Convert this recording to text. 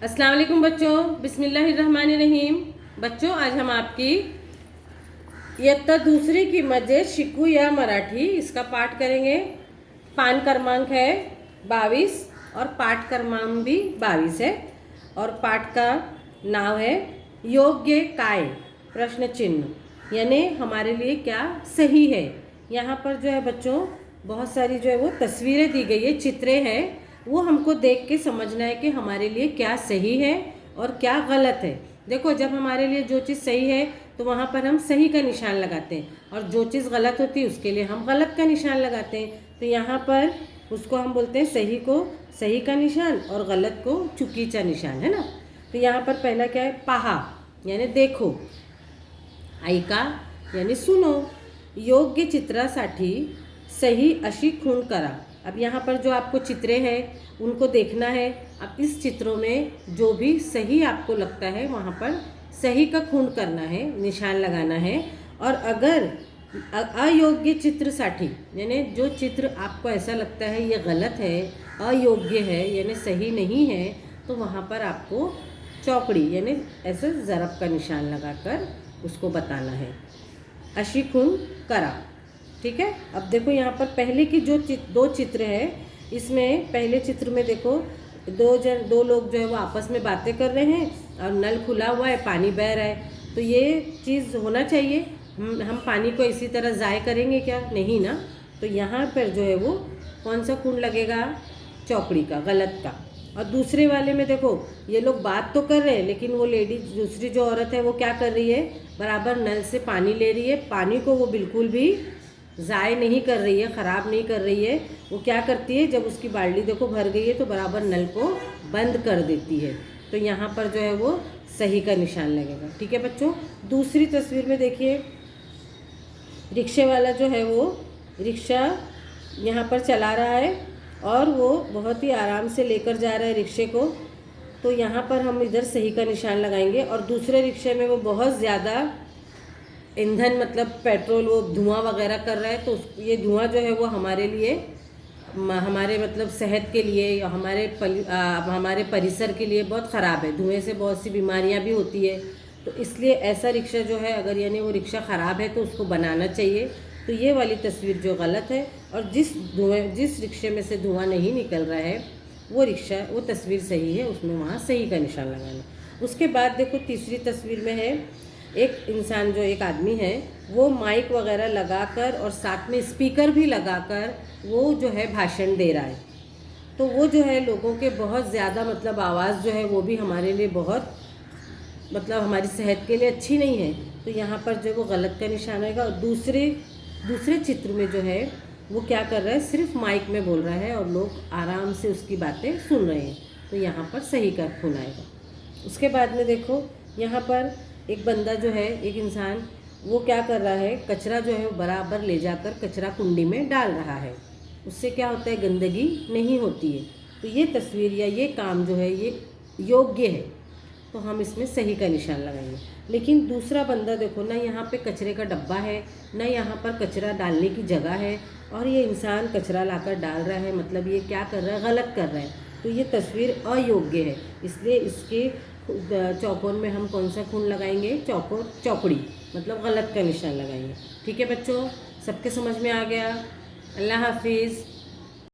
अस्सलाम वालेकुम बच्चों, बिस्मिल्लाहिर्रहमानिर्रहीम। बच्चों, आज हम आपकी इयत्ता दूसरी की मजे शिकू या मराठी इसका पाठ करेंगे। पान क्रमांक है 22 और पाठ क्रमांक भी 22 है। और पाठ का नाम है योग्य काय, प्रश्न चिन्ह, यानी हमारे लिए क्या सही है। यहाँ पर जो है बच्चों बहुत सारी जो है वो तस्वीरें दी गई है, चित्रे हैं, वो हमको देख के समझना है कि हमारे लिए क्या सही है और क्या गलत है। देखो, जब हमारे लिए जो चीज़ सही है तो वहाँ पर हम सही का निशान लगाते हैं, और जो चीज़ गलत होती है उसके लिए हम गलत का निशान लगाते हैं। तो यहाँ पर उसको हम बोलते हैं सही को सही का निशान और गलत को चुकीचा निशान, है ना। तो यहाँ पर पहला क्या है, पहा यानी देखो, ऐका यानी सुनो, योग्य चित्रासाठी सही अशी खूण करा। अब यहाँ पर जो आपको चित्रे हैं उनको देखना है। अब इस चित्रों में जो भी सही आपको लगता है वहाँ पर सही का खूण करना है, निशान लगाना है। और अगर अयोग्य चित्रसाठी यानी जो चित्र आपको ऐसा लगता है ये गलत है, अयोग्य है यानी सही नहीं है, तो वहाँ पर आपको चौकड़ी यानी ऐसे ज़रब का निशान लगाकर उसको बताना है, अशी खूण करा। ठीक है। अब देखो यहाँ पर पहले की जो दो चित्र है, इसमें पहले चित्र में देखो दो लोग जो है वो आपस में बातें कर रहे हैं और नल खुला हुआ है, पानी बह रहा है। तो ये चीज़ होना चाहिए। हम पानी को इसी तरह ज़ाय करेंगे क्या? नहीं ना। तो यहाँ पर जो है वो कौन सा खूण लगेगा? चौकड़ी का, गलत का। और दूसरे वाले में देखो ये लोग बात तो कर रहे हैं, लेकिन वो लेडीज, दूसरी जो औरत है वो क्या कर रही है, बराबर नल से पानी ले रही है। पानी को वो बिल्कुल भी ज़ाय नहीं कर रही है, ख़राब नहीं कर रही है। वो क्या करती है, जब उसकी बाल्टी देखो भर गई है तो बराबर नल को बंद कर देती है। तो यहाँ पर जो है वो सही का निशान लगेगा। ठीक है बच्चों। दूसरी तस्वीर में देखिए, रिक्शे वाला जो है वो रिक्शा यहाँ पर चला रहा है और वो बहुत ही आराम से लेकर जा रहा है रिक्शे को। तो यहाँ पर हम इधर सही का निशान लगाएंगे। और दूसरे रिक्शे में वो बहुत ज़्यादा ईंधन मतलब पेट्रोल, वो धुआं वगैरह कर रहा है। तो ये धुआं जो है वो हमारे लिए, हमारे मतलब सेहत के लिए या हमारे परिसर के लिए बहुत ख़राब है। धुएं से बहुत सी बीमारियां भी होती है। तो इसलिए ऐसा रिक्शा जो है, अगर यानी वो रिक्शा ख़राब है तो उसको बनाना चाहिए। तो ये वाली तस्वीर जो गलत है, और जिस रिक्शे में से धुआं नहीं निकल रहा है वो तस्वीर सही है, उसमें वहाँ सही का निशान लगाना। उसके बाद देखो तीसरी तस्वीर में है, एक इंसान जो एक आदमी है वो माइक वगैरह लगाकर और साथ में स्पीकर भी लगाकर वो जो है भाषण दे रहा है। तो वो जो है लोगों के बहुत ज़्यादा मतलब आवाज़ जो है वो भी हमारे लिए बहुत मतलब हमारी सेहत के लिए अच्छी नहीं है। तो यहाँ पर जो वो गलत का निशान आएगा। और दूसरे चित्र में जो है वो क्या कर रहा है, सिर्फ माइक में बोल रहा है और लोग आराम से उसकी बातें सुन रहे हैं। तो यहाँ पर सही का खून आएगा। उसके बाद में देखो यहाँ पर एक बंदा जो है, एक इंसान, वो क्या कर रहा है, कचरा जो है वो बराबर ले जाकर कचरा कुंडी में डाल रहा है। उससे क्या होता है, गंदगी नहीं होती है। तो ये तस्वीर या ये काम जो है ये योग्य है, तो हम इसमें सही का निशान लगाएंगे। लेकिन दूसरा बंदा देखो ना, यहाँ पे कचरे का डब्बा है, ना यहाँ पर कचरा डालने की जगह है, और ये इंसान कचरा लाकर डाल रहा है। मतलब ये क्या कर रहा है, गलत कर रहा है। तो ये तस्वीर अयोग्य है। इसलिए इसके चौकोन में हम कौन सा खून लगाएंगे, चौकड़ी मतलब गलत का निशान लगाएंगे। ठीक है बच्चों, सबके समझ में आ गया। अल्लाह हाफिज़।